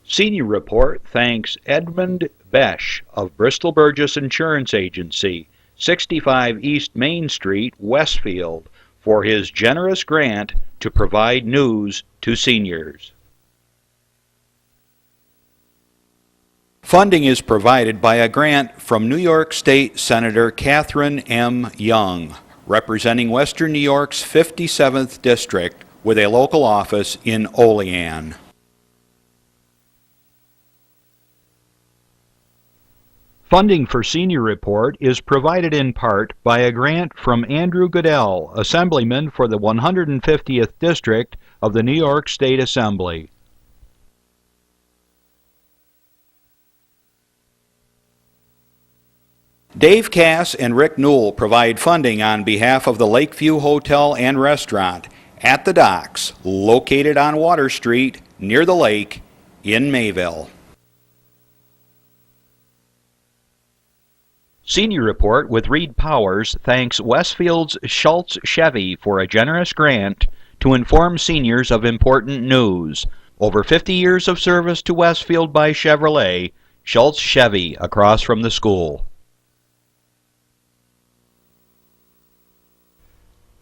Senior Report thanks Edmund Besch of Bristol Burgess Insurance Agency, 65 East Main Street, Westfield, for his generous grant to provide news to seniors. Funding is provided by a grant from New York State Senator Catherine M. Young, representing Western New York's 57th District with a local office in Olean. Funding for Senior Report is provided in part by a grant from Andrew Goodell, Assemblyman for the 150th District of the New York State Assembly. Dave Cass and Rick Newell provide funding on behalf of the Lakeview Hotel and Restaurant at the Docks, located on Water Street near the lake in Mayville. Senior Report with Reed Powers thanks Westfield's Schultz Chevy for a generous grant to inform seniors of important news. Over 50 years of service to Westfield by Chevrolet, Schultz Chevy across from the school.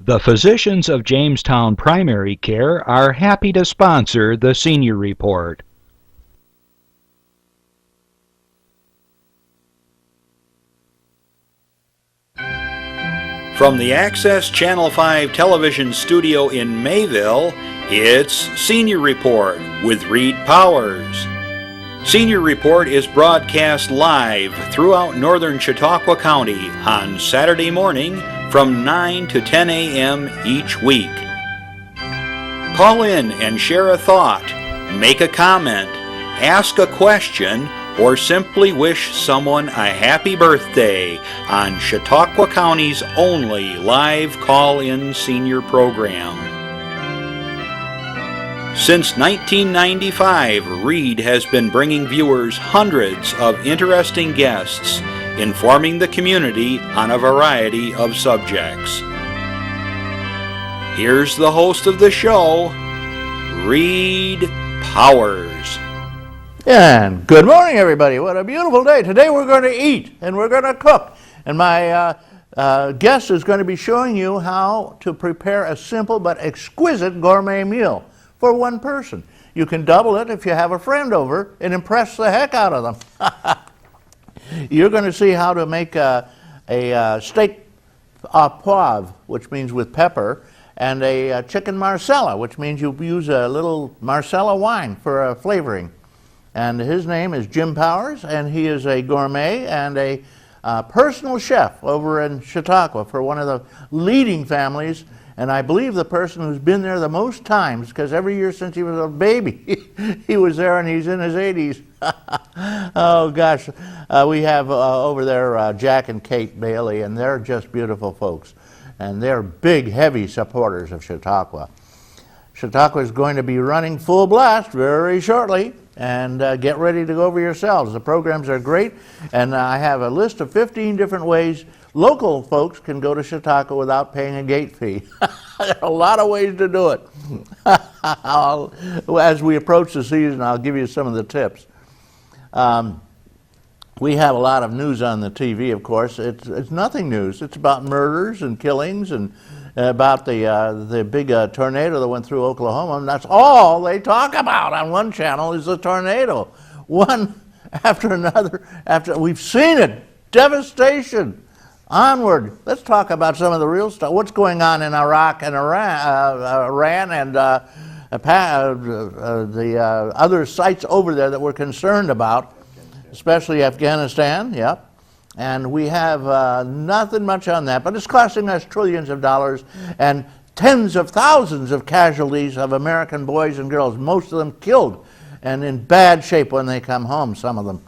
The physicians of Jamestown Primary Care are happy to sponsor the Senior Report. From the Access Channel 5 television studio in Mayville, it's Senior Report with Reed Powers. Senior Report is broadcast live throughout northern Chautauqua County on Saturday morning from 9 to 10 a.m. each week. Call in and share a thought, make a comment, ask a question, or simply wish someone a happy birthday on Chautauqua County's only live call-in senior program. Since 1995, Reed has been bringing viewers hundreds of interesting guests, informing the community on a variety of subjects. Here's the host of the show, Reed Powers. And good morning, everybody. What a beautiful day. Today we're going to eat and we're going to cook. And my guest is going to be showing you how to prepare a simple but exquisite gourmet meal for one person. You can double it if you have a friend over and impress the heck out of them. You're going to see how to make a steak au poivre, which means with pepper, and a chicken marsala, which means you use a little marsala wine for flavoring. And his name is Jim Powers, and he is a gourmet and a personal chef over in Chautauqua for one of the leading families, and I believe the person who's been there the most times, because every year since he was a baby, he was there, and he's in his 80s. Oh, gosh. We have over there Jack and Kate Bailey, and they're just beautiful folks, and they're big, heavy supporters of Chautauqua. Chautauqua is going to be running full blast very shortly, and get ready to go over yourselves. The programs are great, and I have a list of 15 different ways local folks can go to Chautauqua without paying a gate fee. There are a lot of ways to do it. As we approach the season, I'll give you some of the tips. We have a lot of news on the TV, of course. It's nothing news. It's about murders and killings and about the big tornado that went through Oklahoma, and that's all they talk about on one channel is the tornado. One after another, after we've seen it, devastation. Onward. Let's talk about some of the real stuff. What's going on in Iraq and Iran and the other sites over there that we're concerned about, especially Afghanistan, yep. And we have nothing much on that, but it's costing us trillions of dollars and tens of thousands of casualties of American boys and girls, most of them killed and in bad shape when they come home, some of them.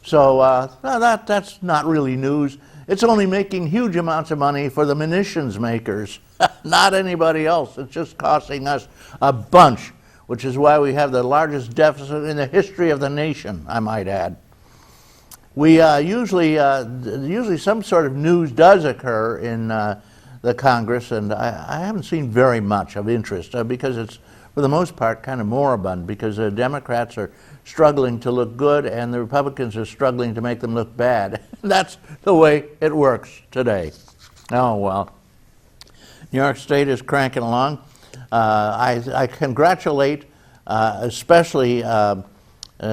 So that's not really news. It's only making huge amounts of money for the munitions makers, not anybody else. It's just costing us a bunch, which is why we have the largest deficit in the history of the nation, I might add. We usually some sort of news does occur in the Congress, and I haven't seen very much of interest because it's for the most part, kind of moribund because the Democrats are struggling to look good and the Republicans are struggling to make them look bad. That's the way it works today. Oh, well. New York State is cranking along. I congratulate especially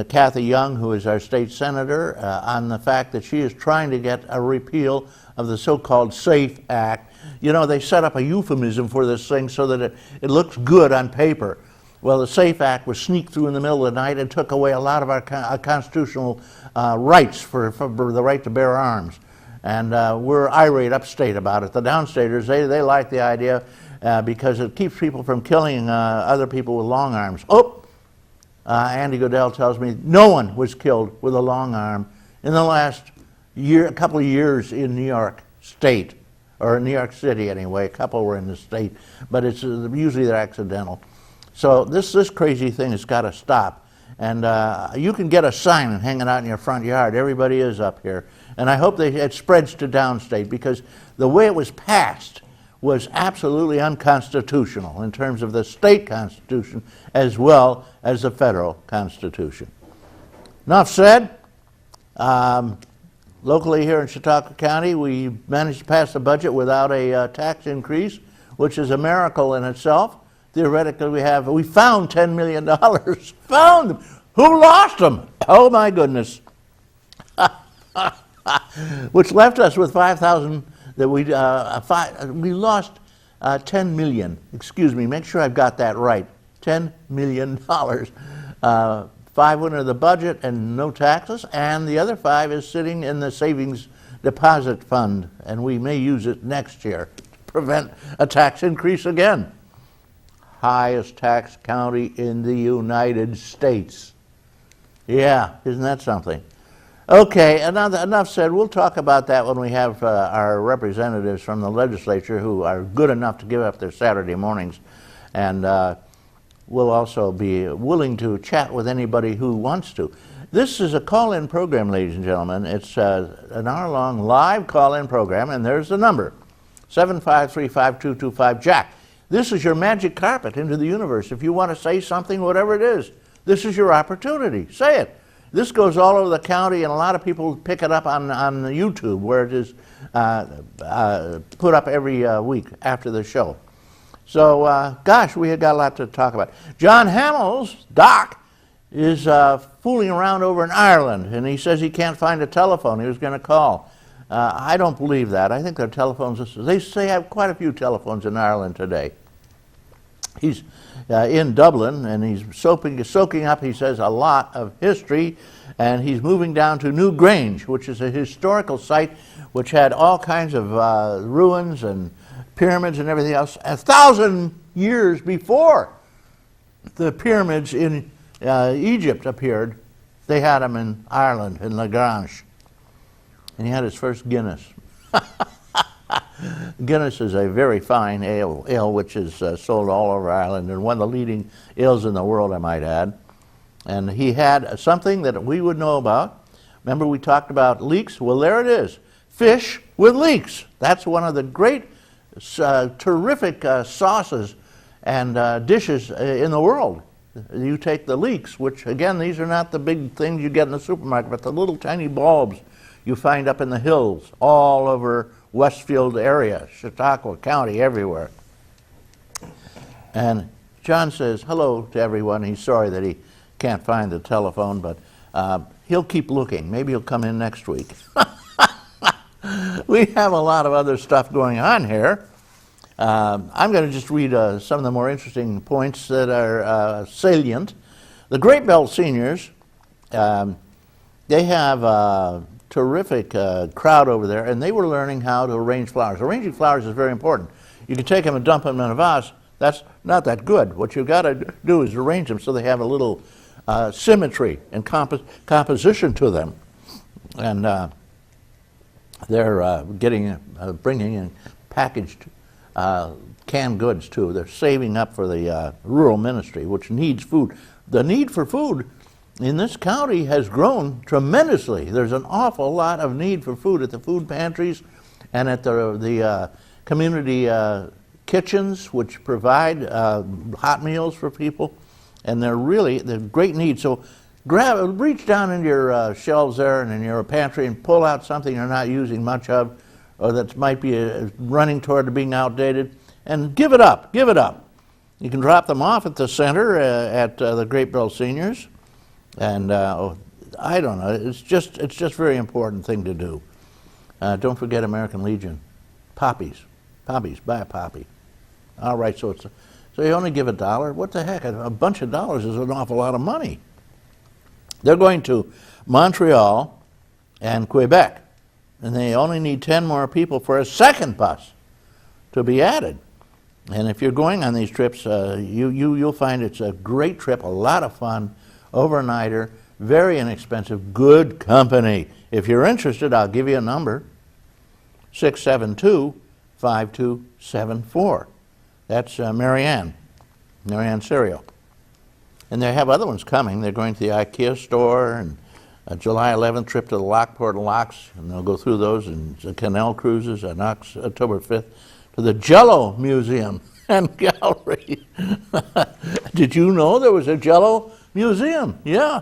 Kathy Young, who is our state senator, on the fact that she is trying to get a repeal of the so-called SAFE Act. You know, they set up a euphemism for this thing so that it looks good on paper. Well, the SAFE Act was sneaked through in the middle of the night and took away a lot of our constitutional rights for the right to bear arms. And we're irate upstate about it. The downstaters, they like the idea because it keeps people from killing other people with long arms. Andy Goodell tells me no one was killed with a long arm in the last year, a couple of years in New York State, or in New York City anyway. A couple were in the state, but it's usually they're accidental. So this crazy thing has got to stop. And you can get a sign hanging out in your front yard. Everybody is up here. And I hope it spreads to downstate, because the way it was passed was absolutely unconstitutional in terms of the state constitution as well as the federal constitution. Enough said. Locally here in Chautauqua County, we managed to pass the budget without a tax increase, which is a miracle in itself. Theoretically, we found $10 million. Found them. Who lost them? Oh my goodness. Which left us with 5,000 that we lost 10 million. Excuse me, make sure I've got that right. $10 million. 5 went into the budget and no taxes, and the other 5 is sitting in the savings deposit fund, and we may use it next year to prevent a tax increase again. Highest tax county in the United States. Yeah, isn't that something? Okay, enough said. We'll talk about that when we have our representatives from the legislature who are good enough to give up their Saturday mornings. And we'll also be willing to chat with anybody who wants to. This is a call-in program, ladies and gentlemen. It's an hour-long live call-in program, and there's the number, 753-5225. Jack, this is your magic carpet into the universe. If you want to say something, whatever it is, this is your opportunity. Say it. This goes all over the county, and a lot of people pick it up on YouTube, where it is put up every week after the show. So, gosh, we have got a lot to talk about. John Hamels, Doc, is fooling around over in Ireland, and he says he can't find a telephone. He was going to call. I don't believe that. I think their telephones, they say have quite a few telephones in Ireland today. He's in Dublin, and he's soaking up, he says, a lot of history, and he's moving down to New Grange, which is a historical site which had all kinds of ruins and pyramids and everything else 1,000 years before the pyramids in Egypt appeared. They had them in Ireland, in Lagrange, and he had his first Guinness. Guinness is a very fine ale which is sold all over Ireland, and one of the leading ales in the world, I might add. And he had something that we would know about. Remember we talked about leeks? Well, there it is. Fish with leeks. That's one of the great, terrific sauces and dishes in the world. You take the leeks, which, again, these are not the big things you get in the supermarket, but the little tiny bulbs you find up in the hills all over Westfield area, Chautauqua County, everywhere. And John says hello to everyone. He's sorry that he can't find the telephone, but he'll keep looking. Maybe he'll come in next week. We have a lot of other stuff going on here. I'm going to just read some of the more interesting points that are salient. The Great Belt Seniors, they have a terrific crowd over there, and they were learning how to arrange flowers. Arranging flowers is very important. You can take them and dump them in a vase. That's not that good. What you've got to do is arrange them so they have a little symmetry and composition to them. And they're bringing in packaged canned goods too. They're saving up for the rural ministry, which needs food. The need for food in this county has grown tremendously. There's an awful lot of need for food at the food pantries and at the community kitchens which provide hot meals for people, and they're great need. So reach down into your shelves there and in your pantry and pull out something you're not using much of, or that might be running toward being outdated, and give it up. Give it up. You can drop them off at the center at the Great Bell Seniors, and I don't know. It's just a very important thing to do. Don't forget American Legion. Poppies. Buy a poppy. All right, so you only give $1. What the heck? A bunch of dollars is an awful lot of money. They're going to Montreal and Quebec, and they only need 10 more people for a second bus to be added. And if you're going on these trips, you'll find it's a great trip, a lot of fun, overnighter, very inexpensive, good company. If you're interested, I'll give you a number, 672-5274. That's Marianne Cereal. And they have other ones coming. They're going to the IKEA store, and a July 11th trip to the Lockport Locks, and they'll go through those, and the Canal Cruises on October 5th, to the Jell-O Museum and Gallery. Did you know there was a Jell-O Museum? Yeah.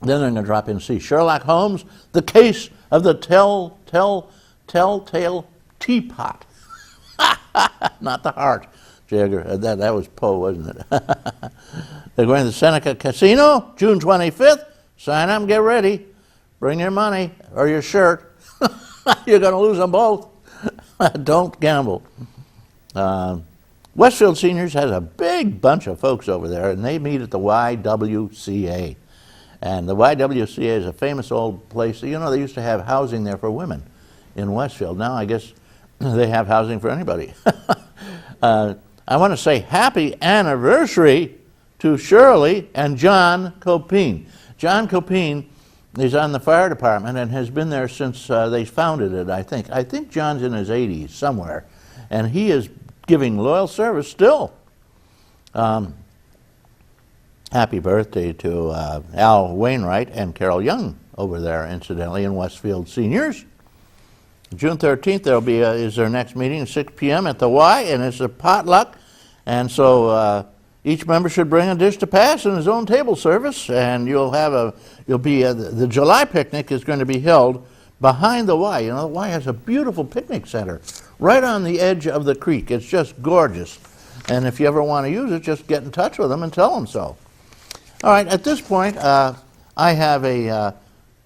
Then they're going to drop in and see Sherlock Holmes, The Case of the Telltale Teapot. Not the heart, Jagger. That was Poe, wasn't it? They're going to the Seneca Casino, June 25th. Sign up and get ready. Bring your money or your shirt. You're going to lose them both. Don't gamble. Westfield Seniors has a big bunch of folks over there, and they meet at the YWCA. And the YWCA is a famous old place. You know, they used to have housing there for women in Westfield. Now I guess they have housing for anybody. I want to say happy anniversary to Shirley and John Copine. John Copine is on the fire department and has been there since they founded it, I think. I think John's in his 80s somewhere, and he is giving loyal service still. Happy birthday to Al Wainwright and Carol Young over there, incidentally, in Westfield Seniors. June 13th is their next meeting at 6 p.m. at the Y, and it's a potluck, and so each member should bring a dish to pass and his own table service, and the July picnic is going to be held behind the Y. You know, the Y has a beautiful picnic center right on the edge of the creek. It's just gorgeous, and if you ever want to use it, just get in touch with them and tell them so. All right, at this point, I have a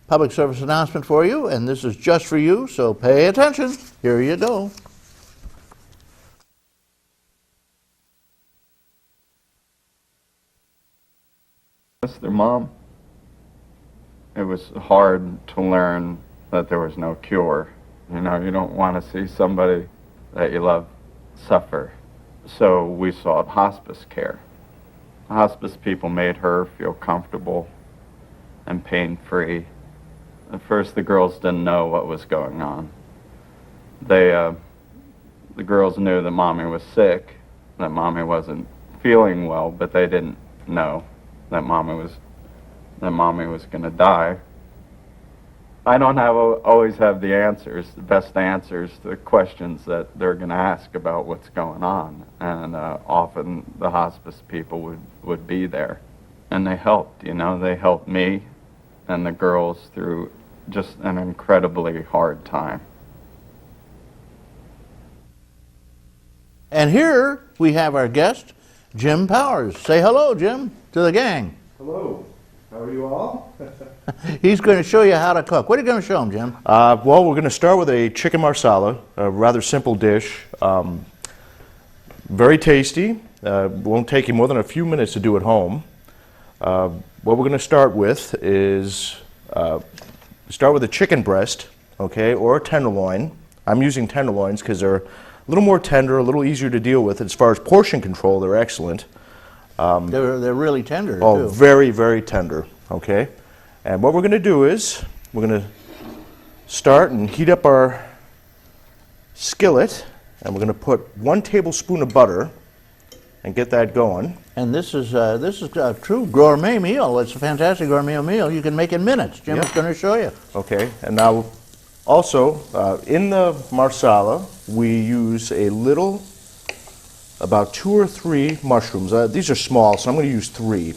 public service announcement for you, and this is just for you, so pay attention. Here you go. Their mom. It was hard to learn that there was no cure. You know, you don't want to see somebody that you love suffer. So we sought hospice care. Hospice people made her feel comfortable and pain-free. At first, the girls didn't know what was going on. The girls knew that Mommy was sick, that Mommy wasn't feeling well, but they didn't know that Mommy was going to die. I don't always have the answers, the best answers to the questions that they're going to ask about what's going on, and often the hospice people would be there, and they helped. You know, they helped me and the girls through just an incredibly hard time. And here we have our guest, Jim Powers. Say hello, Jim, to the gang. Hello. How are you all? He's going to show you how to cook. What are you going to show him, Jim? Well, we're going to start with a chicken marsala, a rather simple dish. Very tasty. Won't take you more than a few minutes to do at home. What we're going to start with is start with a chicken breast, okay, or a tenderloin. I'm using tenderloins because they're a little more tender, a little easier to deal with. As far as portion control, they're excellent. They're really tender, too. Oh, very, very tender, okay? And what we're going to do is we're going to start and heat up our skillet, and we're going to put 1 tablespoon of butter and get that going. And this is a true gourmet meal. It's a fantastic gourmet meal. You can make in minutes. Jim is going to show you. Okay, and now Also, in the marsala, we use a little, about 2 or 3 mushrooms. These are small, so I'm going to use 3.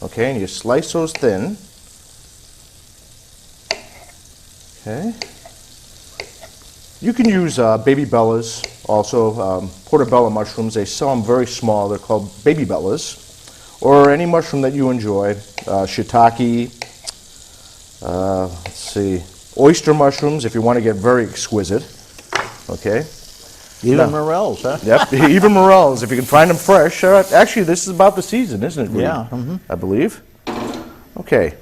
Okay, and you slice those thin. Okay. You can use baby bellas, also portobello mushrooms. They sell them very small. They're called baby bellas, or any mushroom that you enjoy. Shiitake. Let's see. Oyster mushrooms, if you want to get very exquisite. Okay. Even morels, huh? Yep, even morels, if you can find them fresh. Actually, this is about the season, isn't it, Reed? Yeah. Mm-hmm. I believe. Okay,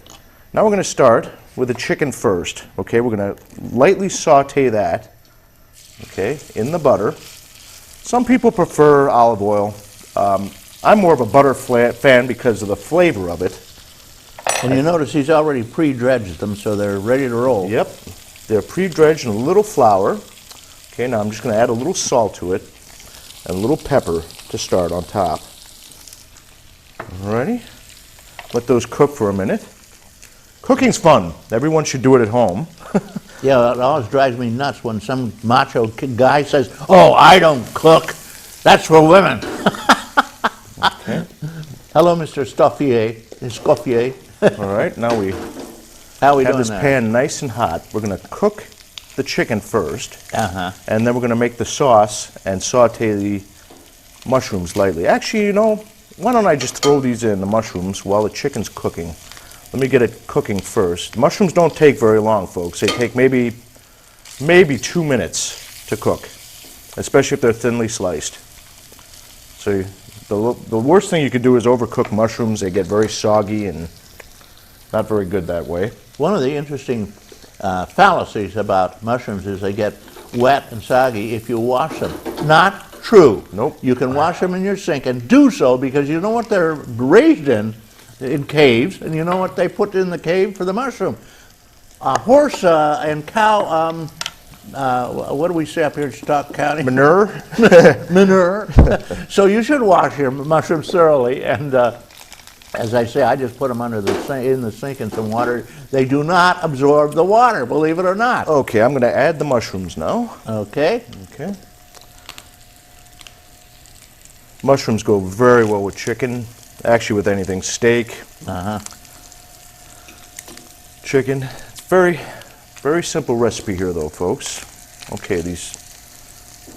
now we're going to start with the chicken first. Okay, we're going to lightly saute that, okay, in the butter. Some people prefer olive oil. I'm more of a butter fan because of the flavor of it. And you notice he's already pre-dredged them, so they're ready to roll. Yep, they're pre-dredged in a little flour. Okay, now I'm just going to add a little salt to it and a little pepper to start on top. Alrighty, let those cook for a minute. Cooking's fun. Everyone should do it at home. Yeah, it always drives me nuts when some macho guy says, "Oh, I don't cook. That's for women." Okay. Hello, Mr. Escoffier. All right, now we How we have doing this there? pan nice and hot. We're going to cook the chicken first, Uh-huh. and then we're going to make the sauce and saute the mushrooms lightly. Actually, you know, why don't I just throw these in, the mushrooms, while the chicken's cooking. Let me get it cooking first. Mushrooms don't take very long, folks. They take maybe 2 minutes to cook, especially if they're thinly sliced. So the worst thing you could do is overcook mushrooms. They get very soggy and not very good that way. One of the interesting fallacies about mushrooms is they get wet and soggy if you wash them. Not true. Nope. You can wash them in your sink, and do so because you know what they're raised in caves, and you know what they put in the cave for the mushroom. Horse and cow, what do we say up here in Stock County? Manure? Manure. So you should wash your mushrooms thoroughly, and as I say, I just put them under in the sink in some water. They do not absorb the water, believe it or not. Okay, I'm going to add the mushrooms now. Okay. Okay. Mushrooms go very well with chicken, actually with anything, steak, chicken. It's very simple recipe here though, folks. Okay,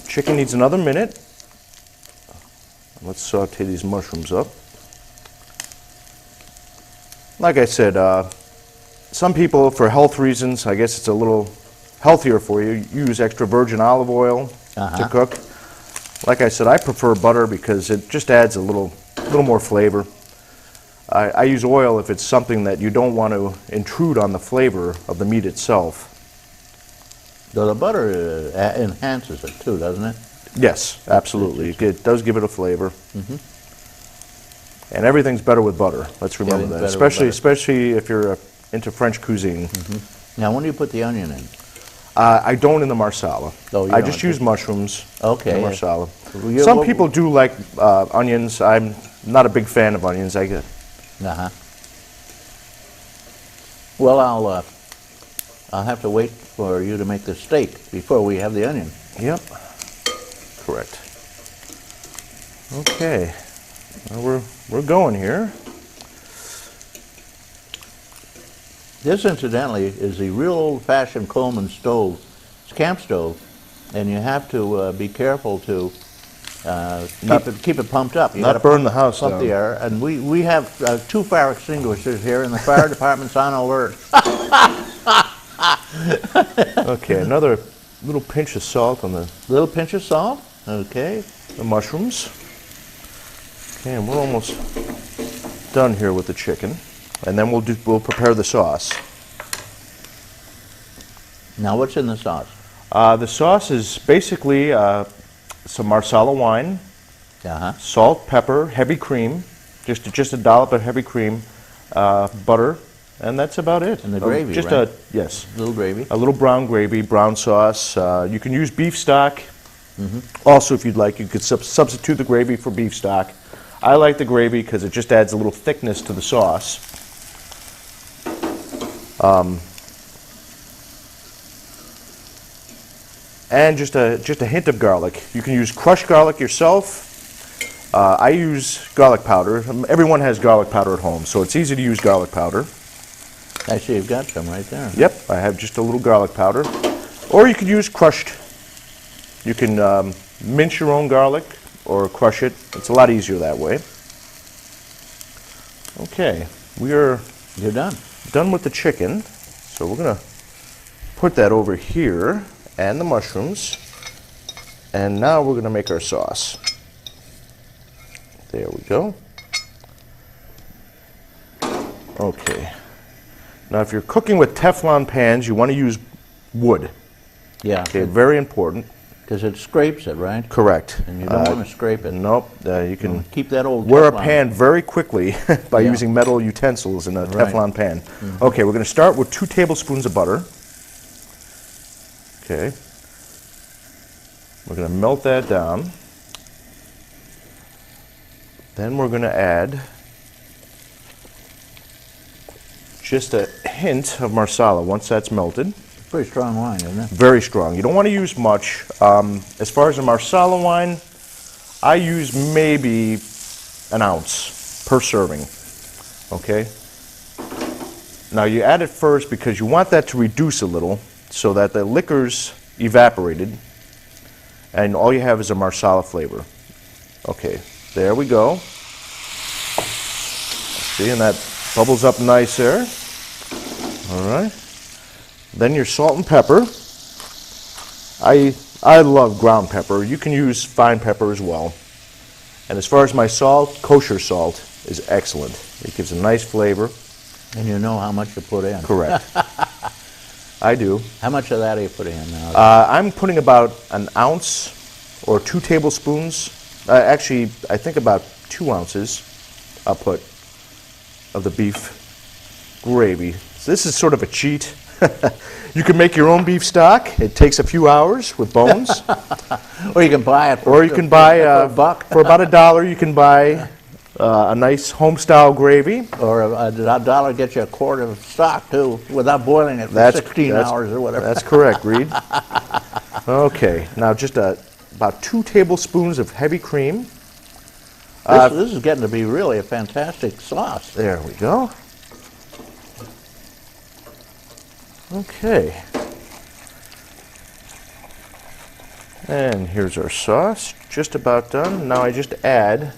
chicken needs another minute. Let's saute these mushrooms up. Like I said, some people, for health reasons, I guess it's a little healthier for you, use extra virgin olive oil to cook. Like I said, I prefer butter because it just adds a little more flavor. I use oil if it's something that you don't want to intrude on the flavor of the meat itself. So the butter enhances it too, doesn't it? Yes, absolutely. It does give it a flavor. And everything's better with butter. Let's remember that, especially if you're into French cuisine. Now, when do you put the onion in? I don't in the marsala. Oh, you I don't. just use mushrooms Okay. in the marsala. You- Some people do like onions. I'm not a big fan of onions. Uh-huh. Well, I'll have to wait for you to make the steak before we have the onion. Yep, correct. Okay, well, we're going here. This, incidentally, is the real old-fashioned Coleman stove. It's a camp stove, and you have to be careful to keep it pumped up. You Not gotta burn the house pump down. the air, and we have 2 fire extinguishers here, and the fire department's on alert. Okay, another little pinch of salt on Little pinch of salt. Okay. the mushrooms. Okay, and we're almost done here with the chicken. And then we'll prepare the sauce. Now, what's in the sauce? The sauce is basically some Marsala wine, salt, pepper, heavy cream, just a dollop of heavy cream, butter, and that's about it. And the gravy, just right? Yes. Little gravy. A little brown gravy, brown sauce. You can use beef stock. Also, if you'd like, you could substitute the gravy for beef stock. I like the gravy because it just adds a little thickness to the sauce. and just a hint of garlic. You can use crushed garlic yourself. I use garlic powder. Everyone has garlic powder at home, so it's easy to use garlic powder. I see you've got some right there. Yep, I have just a little garlic powder. Or you could use crushed. You can mince your own garlic or crush it. It's a lot easier that way. Okay, you're done with the chicken. So we're going to put that over here and the mushrooms. And now we're going to make our sauce. There we go. Okay. Now if you're cooking with Teflon pans, you want to use wood. Yeah. Okay, very important. Because it scrapes it, right? Correct. And you don't want to scrape it. Nope. You can Keep that old wear a Teflon. pan very quickly by Yeah. using metal utensils in a Right. Teflon pan. Okay, we're going to start with 2 tablespoons of butter. Okay. We're going to melt that down. Then we're going to add just a hint of marsala once that's melted. Pretty strong wine, isn't it? Very strong. You don't want to use much. As far as a marsala wine, I use maybe an ounce per serving. Okay? Now you add it first because you want that to reduce a little so that the liquor's evaporated and all you have is a marsala flavor. Okay, there we go. See, and that bubbles up nice there. All right. Then your salt and pepper. I love ground pepper. You can use fine pepper as well. And as far as my salt, kosher salt is excellent. It gives a nice flavor. And you know how much you put in. Correct. I do. How much of that are you putting in now? I'm putting about an ounce or 2 tablespoons. Actually, I think about 2 ounces I'll put of the beef gravy. So this is sort of a cheat. You can make your own beef stock. It takes a few hours with bones. Or you can buy it for, Or you can buy, for a buck. for about $1, you can buy a nice home-style gravy. Or a dollar gets you a quart of stock, too, without boiling it for 16 hours or whatever. That's correct, Reed. Okay, now just about 2 tablespoons of heavy cream. This is getting to be really a fantastic sauce. There we go. Okay. And here's our sauce, just about done. Now I just add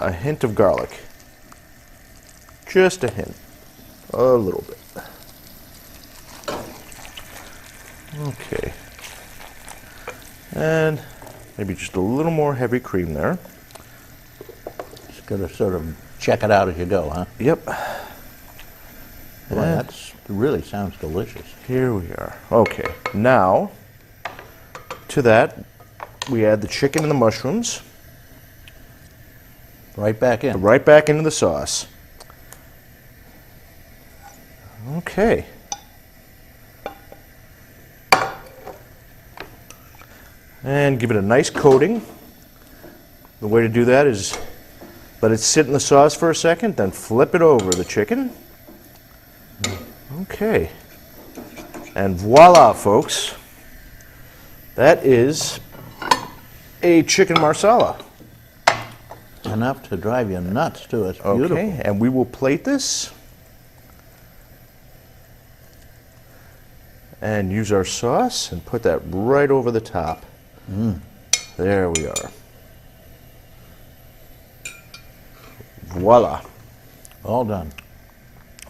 a hint of garlic. Just a hint. A little bit. Okay. And maybe just a little more heavy cream there. Just got to sort of check it out as you go, huh? Yep. Boy, And that really sounds delicious. here we are. Okay. Now, to that, we add the chicken and the mushrooms. Right back in. Right back into the sauce. Okay. And give it a nice coating. The way to do that is let it sit in the sauce for a second, then flip it over the chicken. Okay. And voila, folks. That is a chicken marsala. Enough to drive you nuts, too. It's Okay, beautiful. and we will plate this and use our sauce and put that right over the top. There we are. Voila. All done.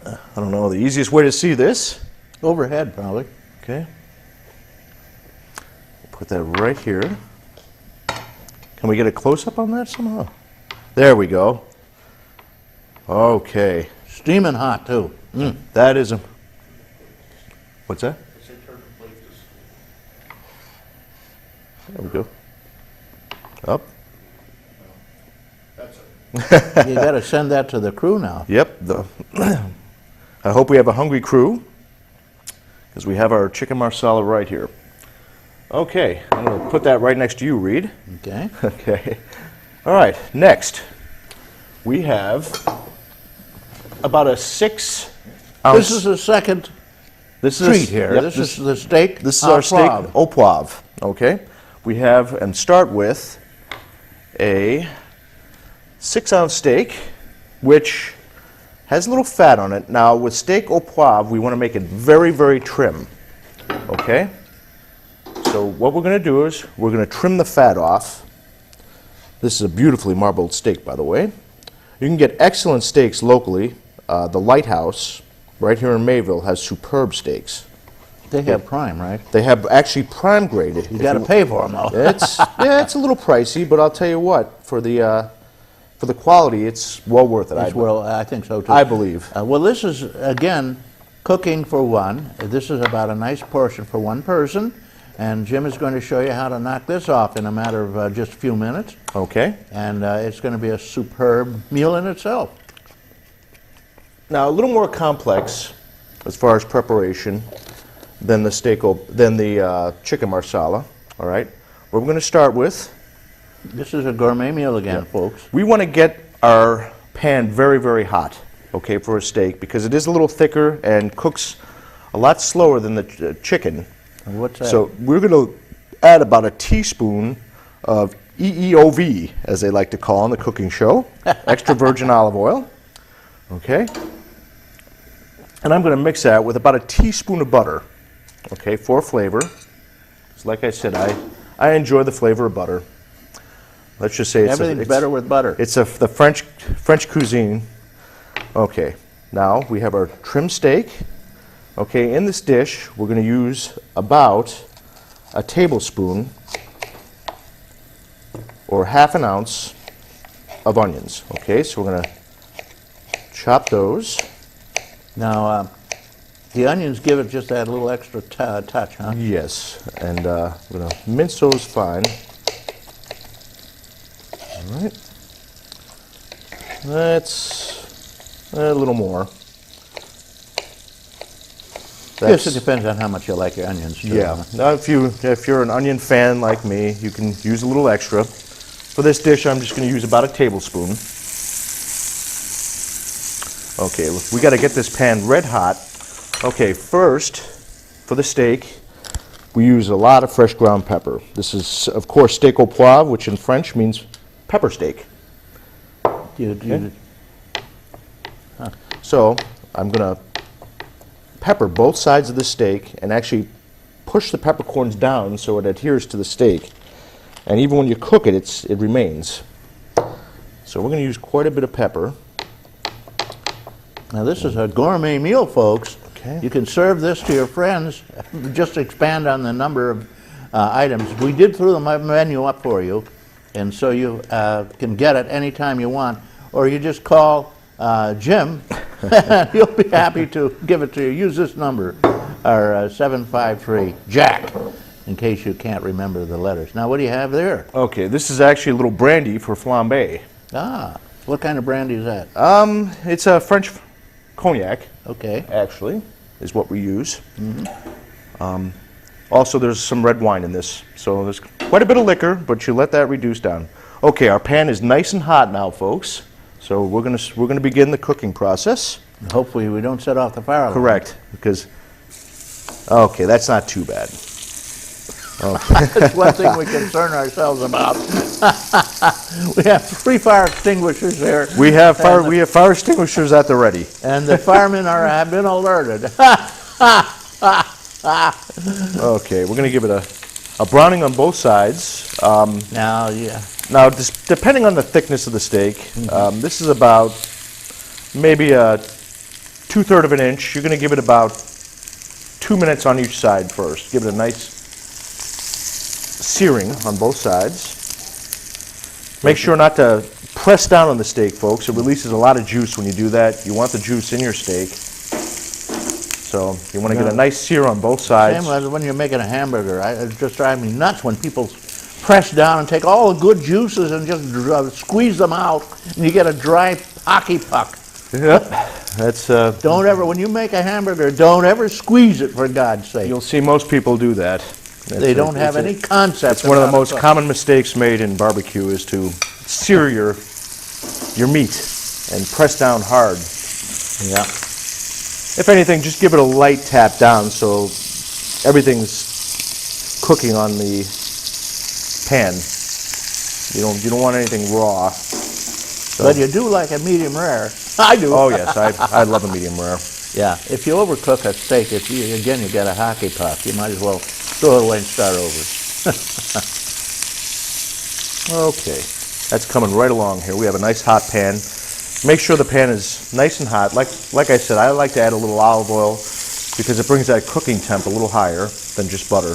I don't know the easiest way to see this. Overhead, probably. Okay. Put that right here. Can we get a close-up on that somehow? There we go. Okay. Steaming hot, too. That is a... What's that? There we go. Up. You got to send that to the crew now. Yep. I hope we have a hungry crew because we have our chicken marsala right here. Okay, I'm going to put that right next to you, Reed. Okay. Okay. All right, next we have about a 6 ounce. This is the second This is treat here. Yep, this is the steak. This is our steak poivre. au poivre. Okay, we have and start with a 6-ounce steak, which has a little fat on it. Now with steak au poivre, we want to make it very, very trim. Okay, so what we're going to do is we're going to trim the fat off. This is a beautifully marbled steak, by the way. You can get excellent steaks locally. The Lighthouse, right here in Mayville, has superb steaks. They have prime, right? They have actually prime graded. You got to pay for them, though. It's a little pricey, but I'll tell you what, for the quality, it's well worth it. I think so too. I believe. Well, this is again cooking for one. This is about a nice portion for one person, and Jim is going to show you how to knock this off in a matter of just a few minutes. Okay. And it's going to be a superb meal in itself. Now a little more complex as far as preparation than the chicken marsala. All right. What we're going to start with. This is a gourmet meal again, folks. We want to get our pan very, very hot, okay, for a steak because it is a little thicker and cooks a lot slower than the chicken. And what's that? So we're going to add about a teaspoon of EEOV, as they like to call on the cooking show, extra virgin olive oil, okay? And I'm going to mix that with about a teaspoon of butter, okay, for flavor. So like I said, I enjoy the flavor of butter. Let's just say everything's better with butter. It's the French cuisine. Okay, now we have our trim steak. Okay, in this dish, we're going to use about a tablespoon or half an ounce of onions. Okay, so we're going to chop those. Now, the onions give it just that little extra touch, huh? Yes, and we're going to mince those fine. All right. That's a little more. Yes, it depends on how much you like your onions. Too, Yeah. huh? Now, if you're an onion fan like me, you can use a little extra. For this dish, I'm just going to use about a tablespoon. Okay, look, we got to get this pan red hot. Okay, first, for the steak, we use a lot of fresh ground pepper. This is, of course, steak au poivre, which in French means pepper steak. So I'm going to pepper both sides of the steak and actually push the peppercorns down so it adheres to the steak. And even when you cook it, it remains. So we're going to use quite a bit of pepper. Now this is a gourmet meal, folks. Okay. You can serve this to your friends. Just expand on the number of items. We did throw the menu up for you, and so you can get it anytime you want, or you just call Jim, and he'll be happy to give it to you. Use this number, our 753-JACK, in case you can't remember the letters. Now, what do you have there? Okay, this is actually a little brandy for flambe. Ah, what kind of brandy is that? It's a French cognac, Okay. actually, is what we use. Also, there's some red wine in this, so there's quite a bit of liquor, but you let that reduce down. Okay, our pan is nice and hot now, folks. So we're gonna begin the cooking process. Hopefully, we don't set off the fire alarm. Correct, because okay, that's not too bad. That's one thing we concern ourselves about. We have 3 fire extinguishers there. We have fire extinguishers at the ready. And the firemen have been alerted. Okay, we're gonna give it a browning on both sides. Now, yeah. Now, depending on the thickness of the steak, this is about maybe a 2/3 of an inch. You're going to give it about 2 minutes on each side first. Give it a nice searing on both sides. Make sure not to press down on the steak, folks. It releases a lot of juice when you do that. You want the juice in your steak. So you want to get a nice sear on both sides. Same as when you're making a hamburger. It just drives me nuts when people press down and take all the good juices and just squeeze them out, and you get a dry hockey puck. Yep, that's. Don't ever, when you make a hamburger, don't ever squeeze it, for God's sake. You'll see most people do that. They don't have any concept. It's one of the about most it. common mistakes made in barbecue is to sear your meat and press down hard. Yeah. If anything, just give it a light tap down so everything's cooking on the pan. You don't want anything raw. But you do like a medium rare. I do. Oh yes, I love a medium rare. Yeah, if you overcook a steak, again, you get a hockey puck. You might as well throw it away and start over. Okay, that's coming right along here. We have a nice hot pan. Make sure the pan is nice and hot. Like I said, I like to add a little olive oil because it brings that cooking temp a little higher than just butter.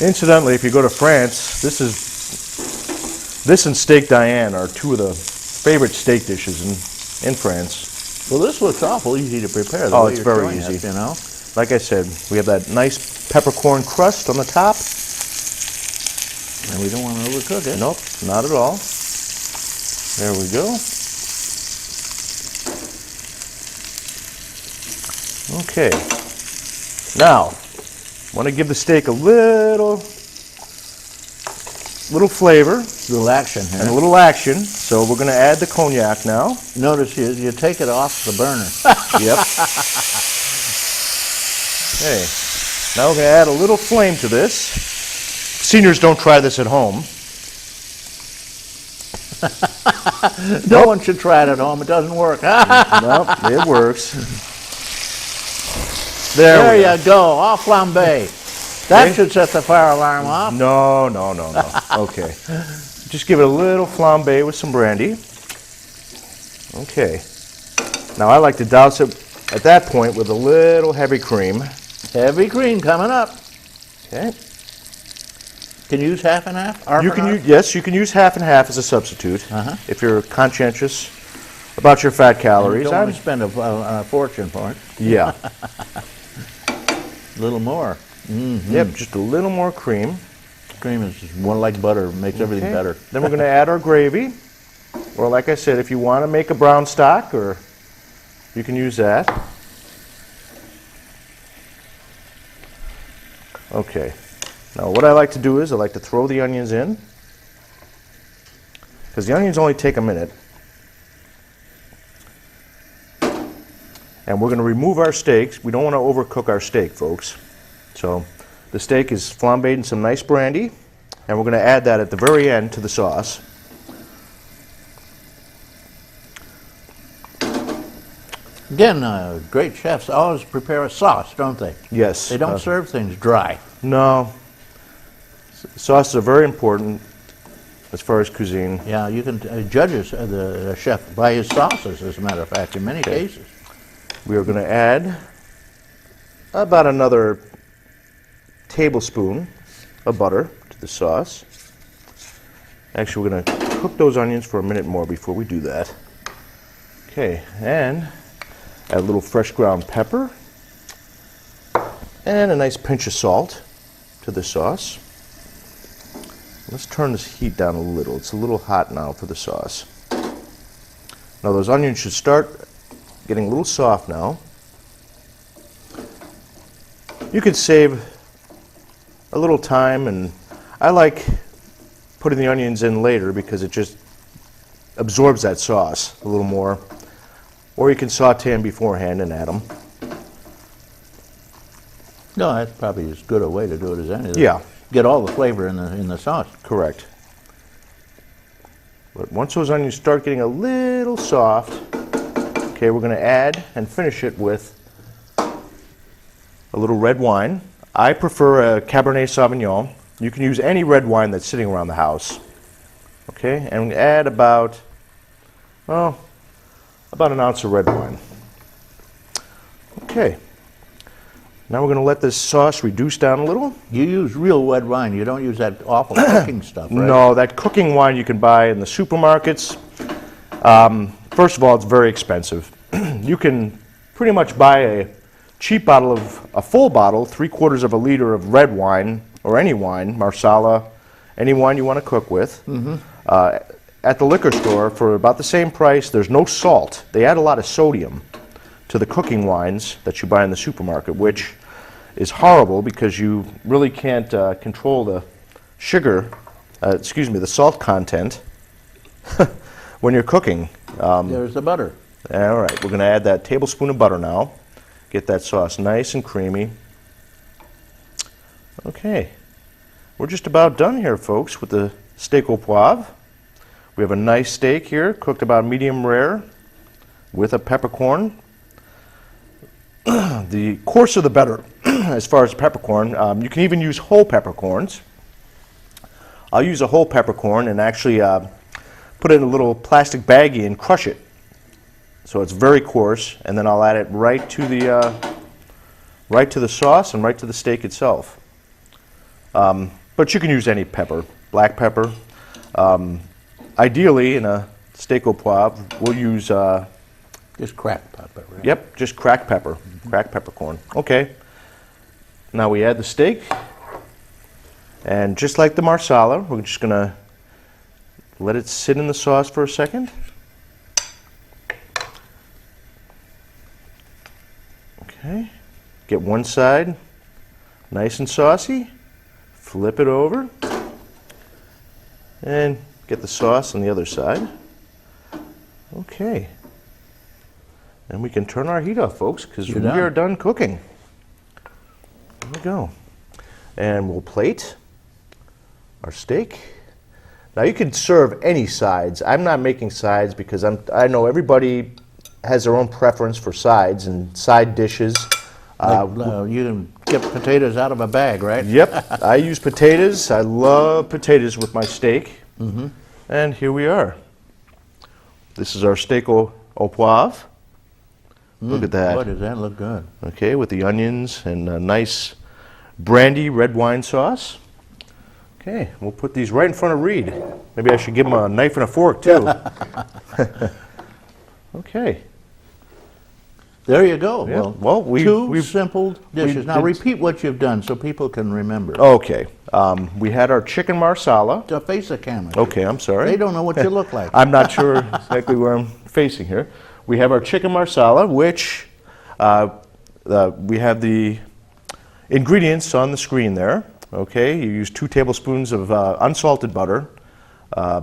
Incidentally, if you go to France, this and steak Diane are two of the favorite steak dishes in France. Well, this looks awful easy to prepare. Oh, it's very easy. You know? Like I said, we have that nice peppercorn crust on the top. And we don't want to overcook it. Nope, not at all. There we go. Okay. Now, want to give the steak a little flavor. Little action here. And a little action. So we're going to add the cognac now. Notice you take it off the burner. Yep. Okay. Now we're going to add a little flame to this. Seniors, don't try this at home. No one should try it at home. It doesn't work. Nope, it works. There we go. you go. All flambe. That should set the fire alarm off. No. Okay. Just give it a little flambe with some brandy. Okay. Now I like to douse it at that point with a little heavy cream. Heavy cream coming up. Okay. Can you use half and half? Yes, you can use half and half as a substitute if you're conscientious about your fat calories. You don't want to spend a fortune for it. Yeah. A little more. Mm-hmm. Yep, just a little more cream. Cream is just one like butter, makes everything better. Then we're going to add our gravy. Or like I said, if you want to make a brown stock, or you can use that. Okay. Now what I like to do is I like to throw the onions in, because the onions only take a minute. And we're going to remove our steaks. We don't want to overcook our steak, folks. So the steak is flambéed in some nice brandy, and we're going to add that at the very end to the sauce. Again, great chefs always prepare a sauce, don't they? Yes. They don't serve things dry. No. Sauces are very important as far as cuisine. Yeah, you can judge the chef by his sauces, as a matter of fact, in many cases. We are going to add about another tablespoon of butter to the sauce. Actually, we're going to cook those onions for a minute more before we do that. Okay, and add a little fresh ground pepper and a nice pinch of salt to the sauce. Let's turn this heat down a little. It's a little hot now for the sauce. Now those onions should start getting a little soft now. You could save a little time, and I like putting the onions in later because it just absorbs that sauce a little more. Or you can saute them beforehand and add them. No, that's probably as good a way to do it as any. Yeah. Get all the flavor in the sauce. Correct. But once those onions start getting a little soft, okay, we're going to add and finish it with a little red wine. I prefer a Cabernet Sauvignon. You can use any red wine that's sitting around the house. Okay, and add about an ounce of red wine. Okay. Now we're going to let this sauce reduce down a little. You use real red wine. You don't use that awful cooking stuff, right? No, that cooking wine you can buy in the supermarkets. First of all, it's very expensive. You can pretty much buy a cheap bottle a full bottle, 3/4 of a liter of red wine, or any wine, Marsala, any wine you want to cook with, at the liquor store for about the same price. There's no salt. They add a lot of sodium to the cooking wines that you buy in the supermarket, which is horrible because you really can't control the sugar, the salt content when you're cooking. There's the butter. All right, we're going to add that tablespoon of butter now. Get that sauce nice and creamy. Okay, we're just about done here, folks, with the steak au poivre. We have a nice steak here, cooked about medium rare, with a peppercorn. The coarser the better, as far as peppercorn. You can even use whole peppercorns. I'll use a whole peppercorn and actually put it in a little plastic baggie and crush it. So it's very coarse, and then I'll add it right to the sauce and right to the steak itself. But you can use any pepper, black pepper. Ideally, in a steak au poivre, we'll use Just cracked pepper, right? yep, just cracked pepper, cracked peppercorn. Okay. Now we add the steak, and just like the marsala, we're just gonna let it sit in the sauce for a second. Okay, get one side nice and saucy, flip it over, and get the sauce on the other side. Okay, and we can turn our heat off, folks, because we are done cooking. There we go. And we'll plate our steak. Now you can serve any sides. I'm not making sides because I know everybody has their own preference for sides and side dishes. You can get potatoes out of a bag, right? Yep, I use potatoes. I love potatoes with my steak. And here we are. This is our steak au poivre. Look at that. Boy, does that look good. Okay, with the onions and a nice brandy red wine sauce. Okay, we'll put these right in front of Reed. Maybe I should give him a knife and a fork too. Okay. There you go. Yeah, Well, two we've simple dishes. Now did- repeat what you've done so people can remember. Okay, we had our chicken marsala. To face the camera. Okay, I'm sorry. They don't know what you look like. I'm not sure exactly where I'm facing here. We have our chicken marsala, which we have the ingredients on the screen there. Okay, you use 2 tablespoons of unsalted butter,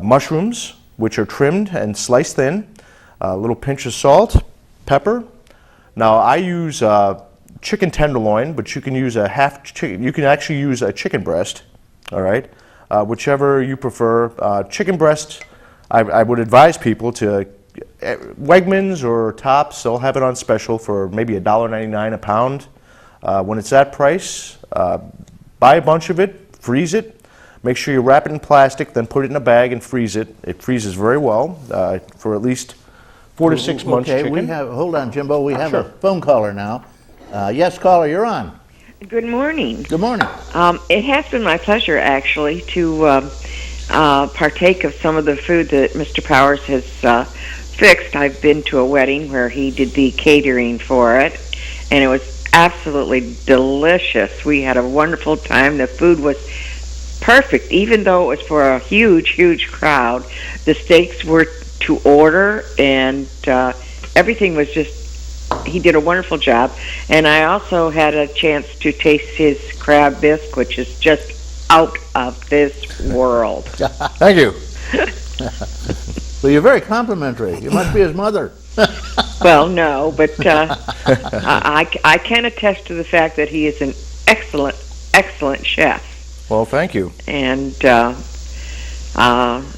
mushrooms, which are trimmed and sliced thin, a little pinch of salt, pepper. Now I use chicken tenderloin, but you can use a half chicken. You can actually use a chicken breast. All right, whichever you prefer. Chicken breast, I would advise people to Wegmans or Tops. They'll have it on special for maybe $1.99 a pound. When it's that price, buy a bunch of it, freeze it. Make sure you wrap it in plastic, then put it in a bag and freeze it. It freezes very well for at least 4 to 6 months. Okay, chicken. hold on, Jimbo. We have a Sure. phone caller now. Yes, caller, you're on. Good morning. Good morning. It has been my pleasure, actually, to partake of some of the food that Mr. Powers has fixed. I've been to a wedding where he did the catering for it, and it was absolutely delicious. We had a wonderful time. The food was perfect, even though it was for a huge, huge crowd. The steaks were to order, and everything was just, he did a wonderful job. And I also had a chance to taste his crab bisque, which is just out of this world. Thank you. Well, you're very complimentary. You must be his mother. Well, no, but I can attest to the fact that he is an excellent, excellent chef. Well, thank you. And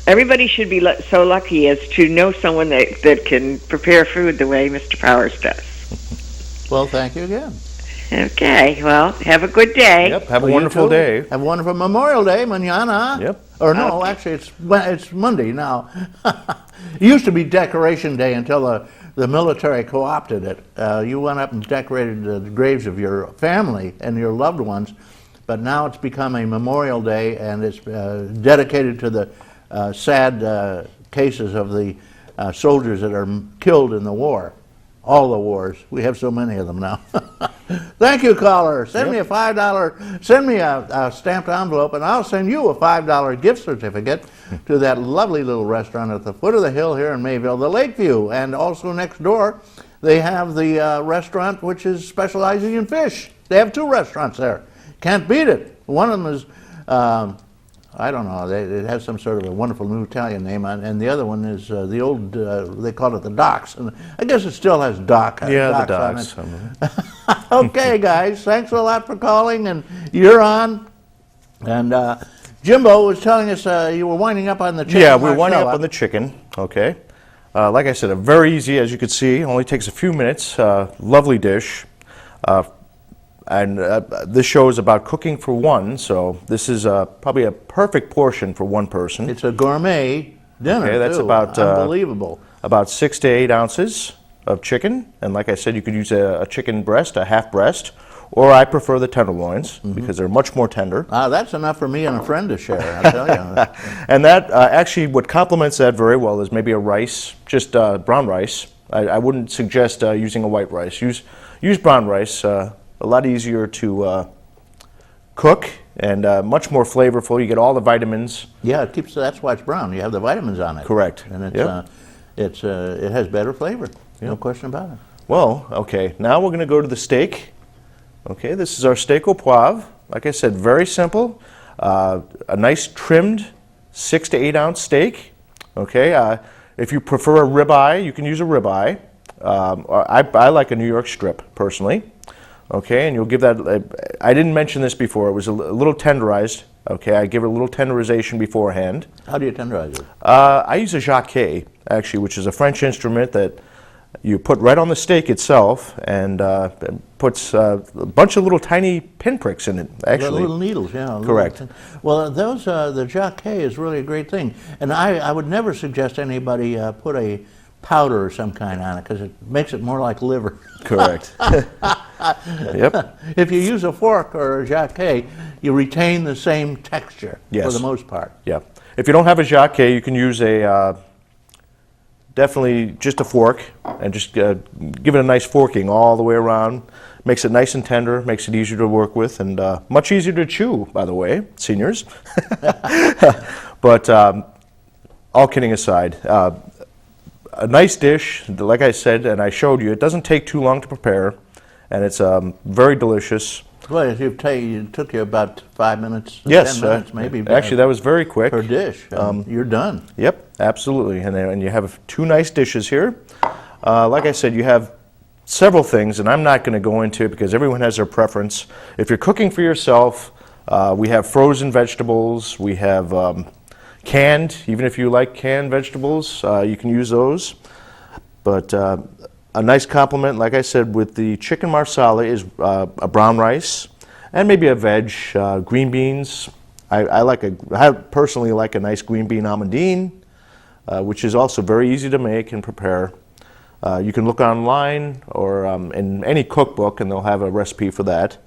everybody should be so lucky as to know someone that can prepare food the way Mr. Powers does. Well, thank you again. Okay, well, have a good day. Yep, have a Well, you wonderful too. day. Have a wonderful Memorial Day, mañana. Yep. Or no, actually, it's Monday now. It used to be Decoration Day until the military co-opted it. You went up and decorated the graves of your family and your loved ones, but now it's become a Memorial Day, and it's dedicated to the sad cases of the soldiers that are killed in the war. All the wars. We have so many of them now. Thank you, caller. Send me a $5, send me a stamped envelope, and I'll send you a $5 gift certificate to that lovely little restaurant at the foot of the hill here in Mayville, the Lakeview. And also next door, they have the restaurant which is specializing in fish. They have 2 restaurants there. Can't beat it. One of them is I don't know. It has some sort of a wonderful new Italian name, and the other one is the old. They call it the Docks, and I guess it still has Dock. Yeah, the Docks Docks. on it. Okay, guys, thanks a lot for calling, and you're on. And Jimbo was telling us you were winding up on the chicken. Yeah, we're winding up marsala. on the chicken, okay. Like I said, a very easy, as you can see, only takes a few minutes. Lovely dish. And this show is about cooking for one, so this is probably a perfect portion for one person. It's a gourmet dinner. Okay, that's too. about, unbelievable. About 6 to 8 ounces of chicken. And like I said, you could use a chicken breast, a half breast, or I prefer the tenderloins because they're much more tender. That's enough for me and a friend to share, I'll tell you. And that actually, what complements that very well is maybe a rice, just brown rice. I wouldn't suggest using a white rice. Use brown rice. A lot easier to cook and much more flavorful. You get all the vitamins. Yeah, it keeps. That's why it's brown. You have the vitamins on it. Correct. And it's Yep. it has better flavor. No question about it. Well, okay, now we're going to go to the steak. Okay, this is our steak au poivre. Like I said, very simple. A nice trimmed 6 to 8 ounce steak. Okay, if you prefer a ribeye, you can use a ribeye. I like a New York strip personally. Okay, and you'll give that. I didn't mention this before. It was a little tenderized. Okay, I give it a little tenderization beforehand. How do you tenderize it? I use a jacquet, actually, which is a French instrument that you put right on the steak itself, and it puts a bunch of little tiny pinpricks in it, actually. Little needles, yeah. Correct. Well, those the jacquet is really a great thing, and I would never suggest anybody put a powder or some kind on it because it makes it more like liver. Correct. Yep. If you use a fork or a jacquet, you retain the same texture for Yes. the most part. Yeah. If you don't have a jacquet, you can use a definitely just a fork and just give it a nice forking all the way around. Makes it nice and tender, makes it easier to work with, and much easier to chew, by the way, seniors. But all kidding aside, a nice dish, like I said, and I showed you, it doesn't take too long to prepare, and it's very delicious. Well, it took you about 5 minutes, Yes, 10 minutes maybe. Actually, that was very quick. per dish. You're done. Yep, absolutely. And you have 2 nice dishes here. Like I said, you have several things, and I'm not going to go into it because everyone has their preference. If you're cooking for yourself, we have frozen vegetables. We have canned. Even if you like canned vegetables, you can use those. But a nice complement, like I said, with the chicken marsala is a brown rice and maybe a veg, green beans. I personally like a nice green bean almondine, which is also very easy to make and prepare. You can look online or in any cookbook, and they'll have a recipe for that.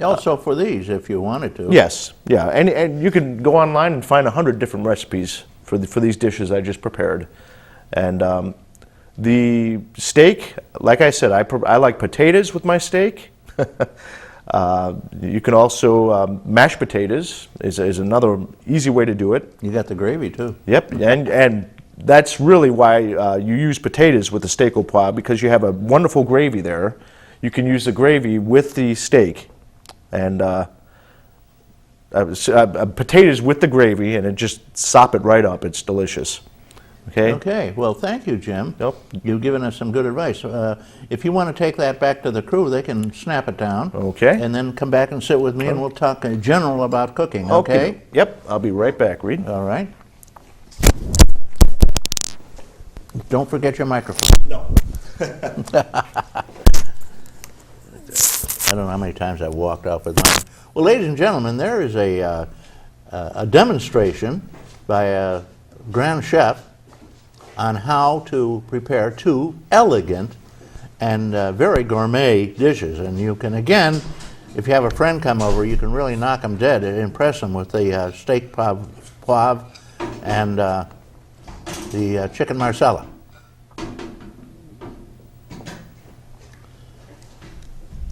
Also for these, if you wanted to. Yes, yeah, and you can go online and find 100 different recipes for these dishes I just prepared. And the steak, like I said, I like potatoes with my steak. You can also mashed potatoes is another easy way to do it. You got the gravy too. Yep, and that's really why you use potatoes with the steak au poivre, because you have a wonderful gravy there. You can use the gravy with the steak, and potatoes with the gravy, and it just sop it right up. It's delicious. Okay. Okay, well, thank you, Jim. Yep. You've given us some good advice. If you want to take that back to the crew, they can snap it down. Okay. And then come back and sit with me, and we'll talk in general about cooking, okay? Yep, I'll be right back, Reed. All right. Don't forget your microphone. No. I don't know how many times I've walked off with mine. Well, ladies and gentlemen, there is a demonstration by a grand chef on how to prepare 2 elegant and very gourmet dishes. And you can, again, if you have a friend come over, you can really knock them dead and impress them with the steak poivre and the chicken marsala.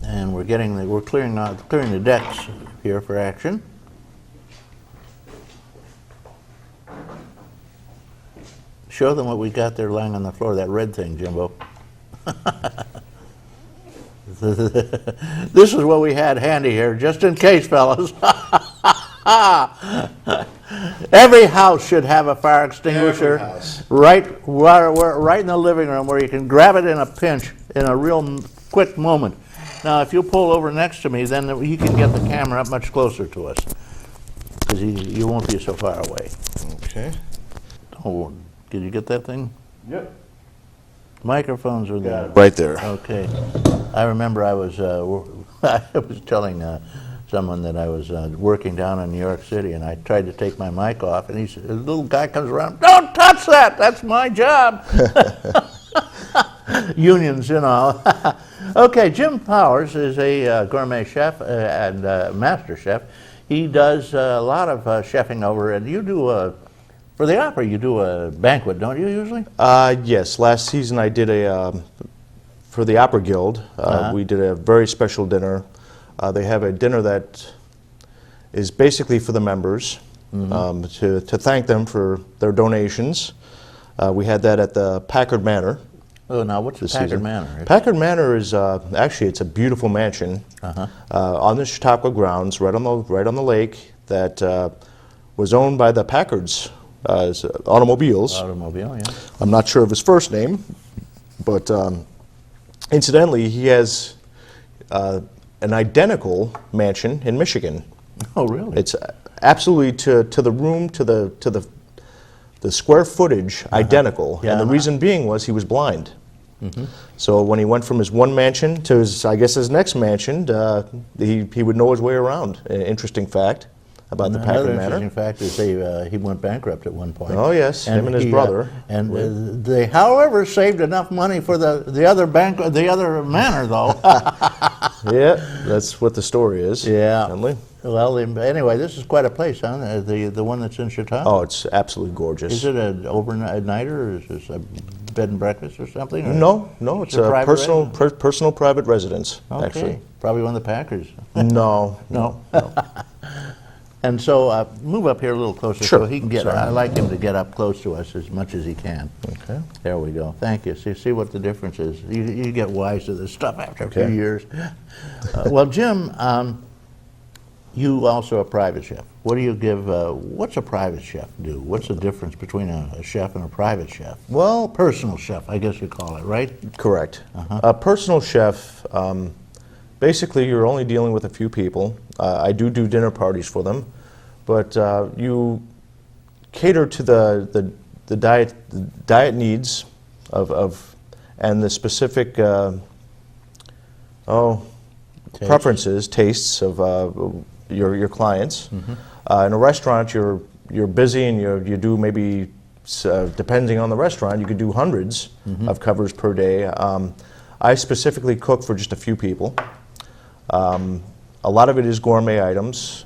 And we're clearing the decks here for action. Show them what we got there lying on the floor, that red thing, Jimbo. This is what we had handy here, just in case, fellas. Every house should have a fire extinguisher Every house. right in the living room where you can grab it in a pinch in a real quick moment. Now, if you pull over next to me, then you can get the camera up much closer to us because you won't be so far away. Okay. Oh, did you get that thing? Yep. Microphones are there. Right there. Okay. I remember I was I was telling someone that I was working down in New York City, and I tried to take my mic off, and a little guy comes around, "Don't touch that! That's my job." Unions, you know. Okay, Jim Powers is a gourmet chef and master chef. He does a lot of chefing over, and you do for the opera. You do a banquet, don't you usually? Yes, last season I did for the Opera Guild, we did a very special dinner. They have a dinner that is basically for the members, to thank them for their donations. We had that at the Packard Manor. Oh, now what's the Packard Manor? Packard Manor is actually it's a beautiful mansion on the Chautauqua grounds, right on the lake, that was owned by the Packards automobiles. Automobile, yeah. I'm not sure of his first name, but incidentally, he has an identical mansion in Michigan. Oh, really? It's absolutely to the room, to the square footage identical. Yeah. And the reason being was he was blind. So when he went from his one mansion to his next mansion, he would know his way around. An interesting fact about the Packard Another Manor. interesting fact is he went bankrupt at one point. Oh yes, him and his brother. They, however, saved enough money for the other manor, though. Yeah, that's what the story is. Yeah. Evidently. Well, anyway, this is quite a place, huh? The one that's in Chicago. Oh, it's absolutely gorgeous. Is it an overnighter, or is this a bed and breakfast or something? Or No, it's a private personal private residence, Okay. actually. Probably one of the Packers. No. No. And so move up here a little closer Sure. so he can get. Sorry. I like him to get up close to us as much as he can. Okay. There we go. Thank you. See what the difference is. You get wise to this stuff after a few Okay. years. Well, Jim, you also a private chef. What do you give? What's a private chef do? What's the difference between a chef and a private chef? Well, Personal chef, I guess you call it, right? correct. A personal chef, basically you're only dealing with a few people. I do dinner parties for them, but you cater to the diet needs of and the specific preferences, tastes of your clients. In a restaurant, you're busy and you do maybe, depending on the restaurant, you could do hundreds of covers per day. I specifically cook for just a few people. A lot of it is gourmet items.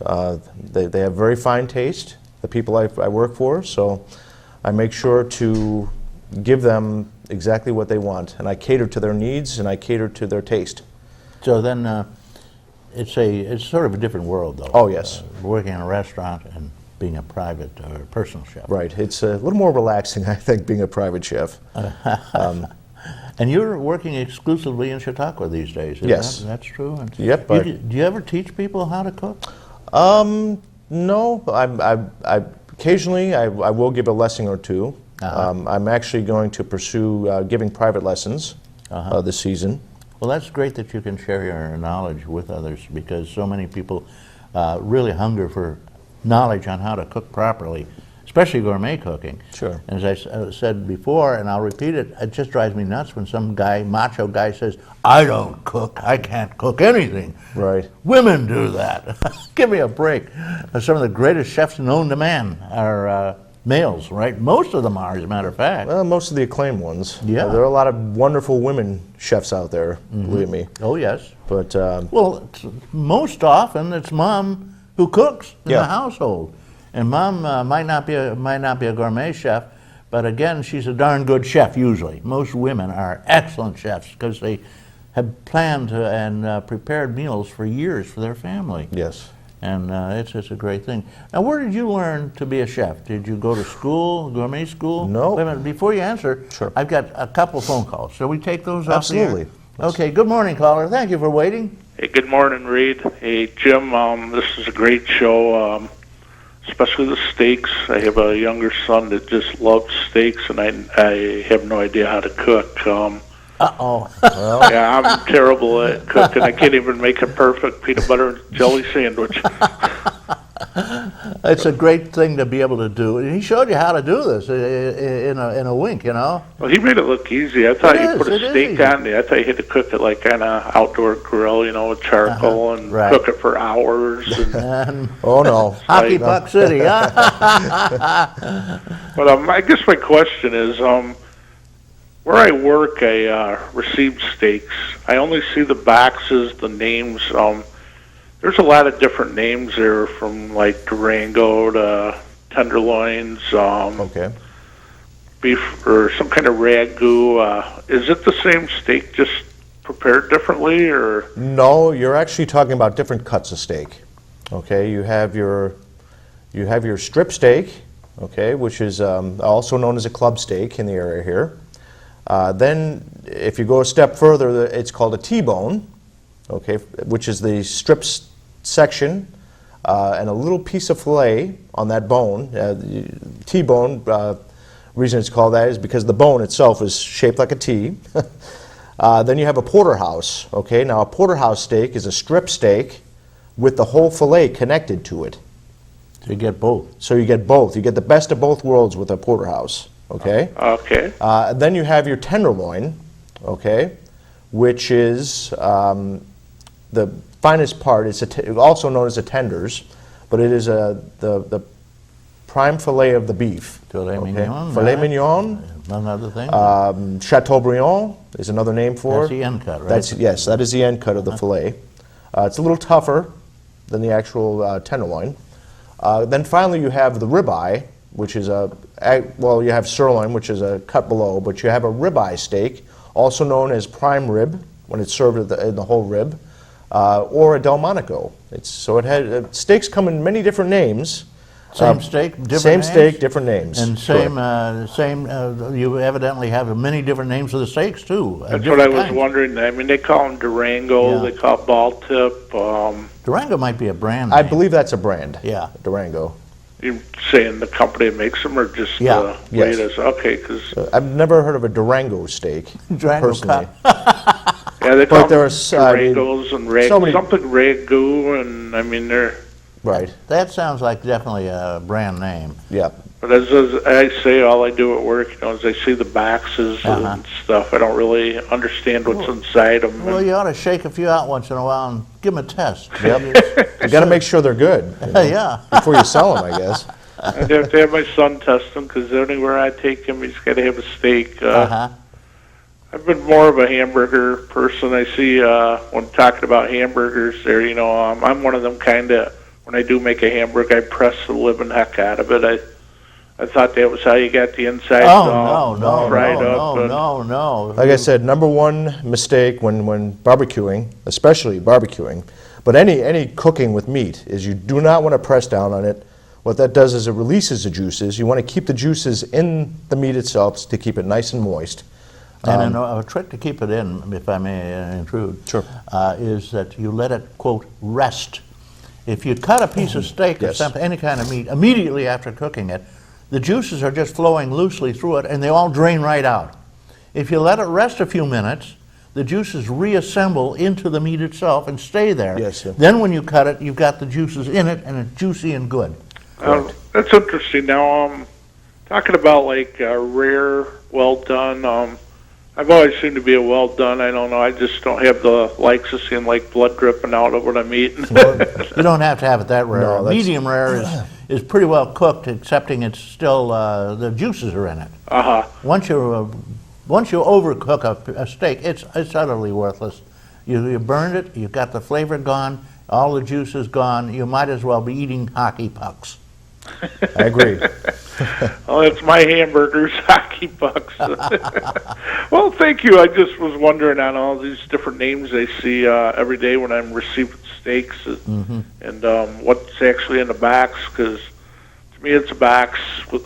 They have very fine taste, the people I work for, so I make sure to give them exactly what they want, and I cater to their needs and I cater to their taste. So then it's sort of a different world, though. Oh, yes. Working in a restaurant and being a private or personal chef. Right, it's a little more relaxing, I think, being a private chef. And you're working exclusively in Chautauqua these days, is Yes. that's true? And Yep, Do you ever teach people how to cook? No, I occasionally I will give a lesson or two. I'm actually going to pursue giving private lessons this season. Well, that's great that you can share your knowledge with others, because so many people really hunger for knowledge on how to cook properly, especially gourmet cooking. Sure. And as I said before, and I'll repeat it, it just drives me nuts when some macho guy says, "I don't cook, I can't cook anything." Right. Women do that. Give me a break. Some of the greatest chefs known to man are males, right? Most of them are, as a matter of fact. Well, most of the acclaimed ones. Yeah. There are a lot of wonderful women chefs out there, believe me. Oh, yes. But Well, most often it's mom who cooks in Yeah. the household, and mom might not be a gourmet chef, but again, she's a darn good chef. Usually, most women are excellent chefs because they have planned and prepared meals for years for their family. yes. And it's a great thing. Now, where did you learn to be a chef? Did you go to school, gourmet school? No. Wait a minute, before you answer, Sure. I've got a couple phone calls. Shall we take those off the air? Absolutely. Okay, good morning, caller. Thank you for waiting. Hey, good morning, Reed. Hey, Jim, this is a great show. especially the steaks. I have a younger son that just loves steaks, and I have no idea how to cook. Uh-oh. Yeah, I'm terrible at cooking. I can't even make a perfect peanut butter and jelly sandwich. It's a great thing to be able to do. And he showed you how to do this in a wink, you know. Well, he made it look easy. I thought you put it a is steak easy. on there. I thought you had to cook it like on a outdoor grill, you know, with charcoal and Right. cook it for hours. And, And Oh, no. Hockey Right. Puck City, huh? but I guess my question is, where I work, I receive steaks. I only see the boxes, the names. There's a lot of different names there, from like Durango to tenderloins, Okay. beef or some kind of ragu. Is it the same steak, just prepared differently, or? No, you're actually talking about different cuts of steak. Okay, you have your strip steak, okay, which is also known as a club steak in the area here. Then, if you go a step further, it's called a T-bone, okay, which is the strip section and a little piece of fillet on that bone. T-bone, reason it's called that is because the bone itself is shaped like a T. Then you have a porterhouse, okay. Now a porterhouse steak is a strip steak with the whole fillet connected to it. You get both. So you get both. You get the best of both worlds with a porterhouse, okay. Okay. Then you have your tenderloin, okay, which is the finest part. It's also known as a tenders, but it is the prime fillet of the beef. Filet okay? mignon. Filet right? mignon. Another thing. Chateaubriand is another name for That's it. the end cut, right? Yes, that is the end cut of the fillet. It's a little tougher than the actual tenderloin. Then finally you have the ribeye, which is well, you have sirloin, which is a cut below, but you have a ribeye steak, also known as prime rib when it's served in the whole rib, or a Delmonico. Steaks come in many different names. Same steak, different Same names? steak, different names. And you evidently have many different names for the steaks, too. That's what I was wondering. I mean, they call them Durango, Yeah. they call it ball tip. Durango might be a brand I name. believe that's a brand. Yeah. Durango. You saying the company that makes them, or just Yeah. the way Yes. it is? Okay, because I've never heard of a Durango steak, Durango personally. yeah, they call But them there's, I mean, Durangos and so many- something ragu, and I mean they're. Right, That sounds like definitely a brand name. yeah. But as I say, all I do at work, you know, is I see the boxes Uh-huh. and stuff. I don't really understand what's inside them. Well, you ought to shake a few out once in a while and give them a test. Yep. You got to make sure they're good, you know, Yeah. before you sell them, I guess. I'd have to have my son test them, because anywhere I take him, he's got to have a steak. Uh-huh. I've been more of a hamburger person. I see when talking about hamburgers there, you know, I'm one of them kind of, when I do make a hamburger, I press the living heck out of it. I thought that was how you got the inside Oh, no, fried no, up. no, and- no, no. Like I said, number one mistake when barbecuing, especially barbecuing, but any cooking with meat, is you do not want to press down on it. What that does is it releases the juices. You want to keep the juices in the meat itself to keep it nice and moist. And a trick to keep it in, if I may intrude, Sure. is that you let it, quote, rest. If you cut a piece of steak or Yes. something, any kind of meat, immediately after cooking it, the juices are just flowing loosely through it and they all drain right out. If you let it rest a few minutes, the juices reassemble into the meat itself and stay there. Yes, sir. Then when you cut it, you've got the juices in it and it's juicy and good. That's interesting. Now, talking about like rare, well done. I've always seemed to be a well done. I don't know. I just don't have the likes of seeing like blood dripping out of what I'm eating. You don't have to have it that rare. No, that's- Medium rare is pretty well cooked, excepting it's still, the juices are in it. Uh-huh. Once you overcook a steak, it's utterly worthless. You burned it, you've got the flavor gone, all the juice is gone. You might as well be eating hockey pucks. I agree. Oh, it's my hamburgers, hockey pucks. Well, thank you. I just was wondering on all these different names I see every day when I'm receiving steaks, and what's actually in the box. Because to me, it's a box with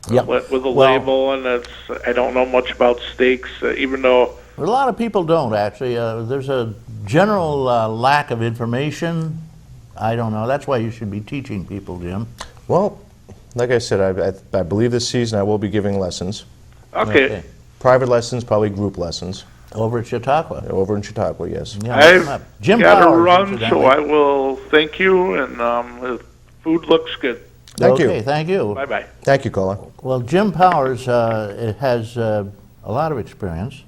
Yep. with a Well- label, and I don't know much about steaks, even though. A lot of people don't, actually. There's a general lack of information I don't know. That's why you should be teaching people, Jim. Well, like I said, I believe this season I will be giving lessons. Okay. Private lessons, probably group lessons. Over at Chautauqua. Over in Chautauqua, yes. Yeah, I've Jim got to Powers, run, incidentally. so I will thank you, and the food looks good. Thank you. Okay, thank you. Bye-bye. Thank you, Colin. Well, Jim Powers has a lot of experience,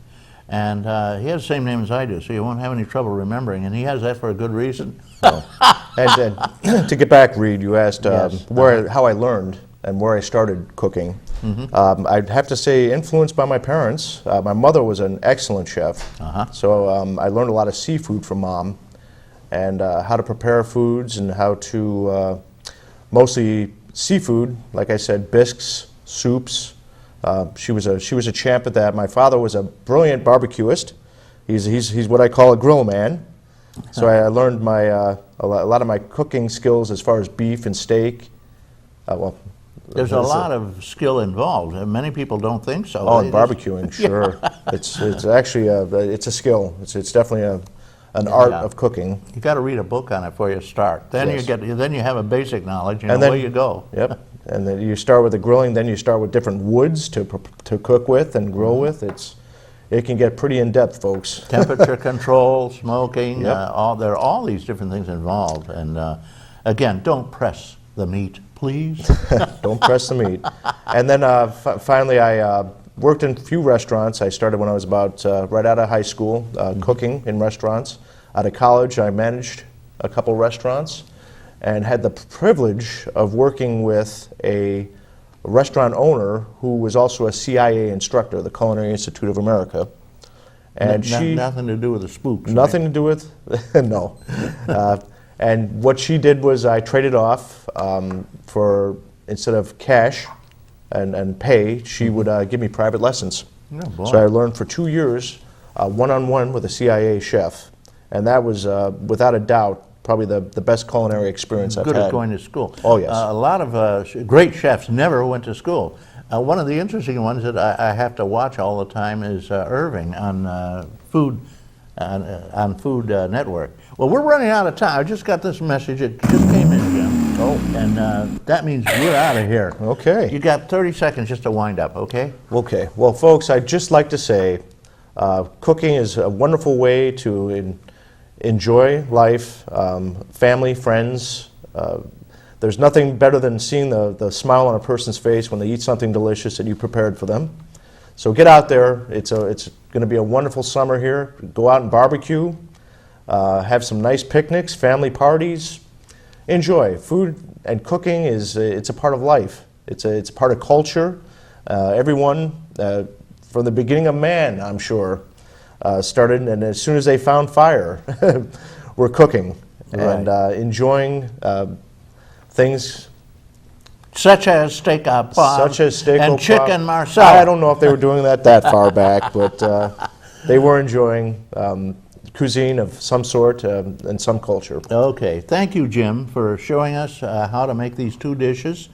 and he has the same name as I do, so you won't have any trouble remembering, and he has that for a good reason. And to get back, Reed, you asked Yes. how I learned and where I started cooking. Mm-hmm. I'd have to say influenced by my parents. My mother was an excellent chef, so I learned a lot of seafood from Mom, and how to prepare foods and how to mostly seafood, like I said, bisques, soups. She was a champ at that. My father was a brilliant barbecuist. He's what I call a grill man. So I learned a lot of my cooking skills as far as beef and steak. There's a lot of skill involved, and many people don't think so. Oh, They and just- barbecuing, sure. It's actually it's a skill. It's definitely an art of cooking. You got to read a book on it before you start. Then Yes. then you have a basic knowledge, and And then- away you go. Yep. And then you start with the grilling. Then you start with different woods to cook with and grill with. It can get pretty in depth, folks. Temperature control, smoking, Yep. there are all these different things involved. And again, don't press the meat, please. Don't press the meat. And then finally, I worked in a few restaurants. I started when I was about right out of high school, cooking in restaurants. Out of college, I managed a couple restaurants and had the privilege of working with a restaurant owner who was also a CIA instructor, the Culinary Institute of America. And she Nothing to do with the spooks. nothing to do with no. And what she did was I traded off for, instead of cash and pay, she would give me private lessons. Oh, boy. So I learned for 2 years, one-on-one with a CIA chef. And that was, without a doubt, probably the best culinary experience I've Good had. at going to school. Oh, yes. A lot of great chefs never went to school. One of the interesting ones that I have to watch all the time is Irving on Food Network. Well, we're running out of time. I just got this message. It just came in, Jim. Oh. And that means we're out of here. Okay. You got 30 seconds just to wind up, okay? Okay. Well, folks, I'd just like to say cooking is a wonderful way to enjoy life, family, friends. There's nothing better than seeing the smile on a person's face when they eat something delicious that you prepared for them. So get out there. It's going to be a wonderful summer here. Go out and barbecue, have some nice picnics, family parties. Enjoy. Food and cooking it's a part of life. It's a part of culture. Everyone, from the beginning of man, I'm sure, started, and as soon as they found fire, were cooking and enjoying things Such as steak au poivre such as steak and au chicken poivre. marsala. I don't know if they were doing that far back, but they were enjoying cuisine of some sort and some culture. Okay, thank you, Jim, for showing us how to make these two dishes.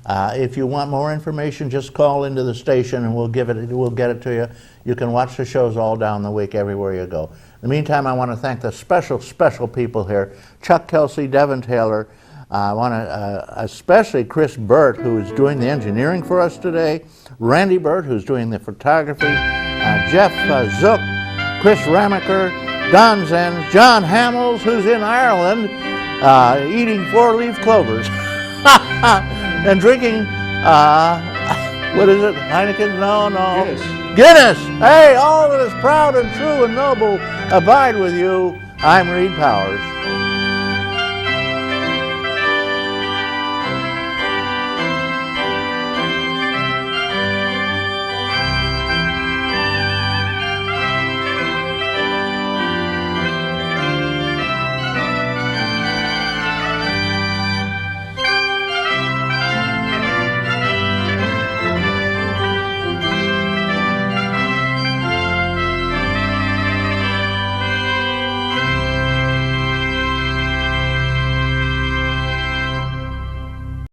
If you want more information, just call into the station and we'll get it to you. You can watch the shows all down the week everywhere you go. In the meantime, I want to thank the special people here: Chuck Kelsey, Devin Taylor. I want to especially Chris Burt, who is doing the engineering for us today, Randy Burt, who's doing the photography, Jeff Zook, Chris Ramaker, Don Zenz, John Hamels, who's in Ireland eating 4-leaf clovers and drinking, what is it, Heineken? No. Guinness. Hey, all that is proud and true and noble abide with you. I'm Reed Powers.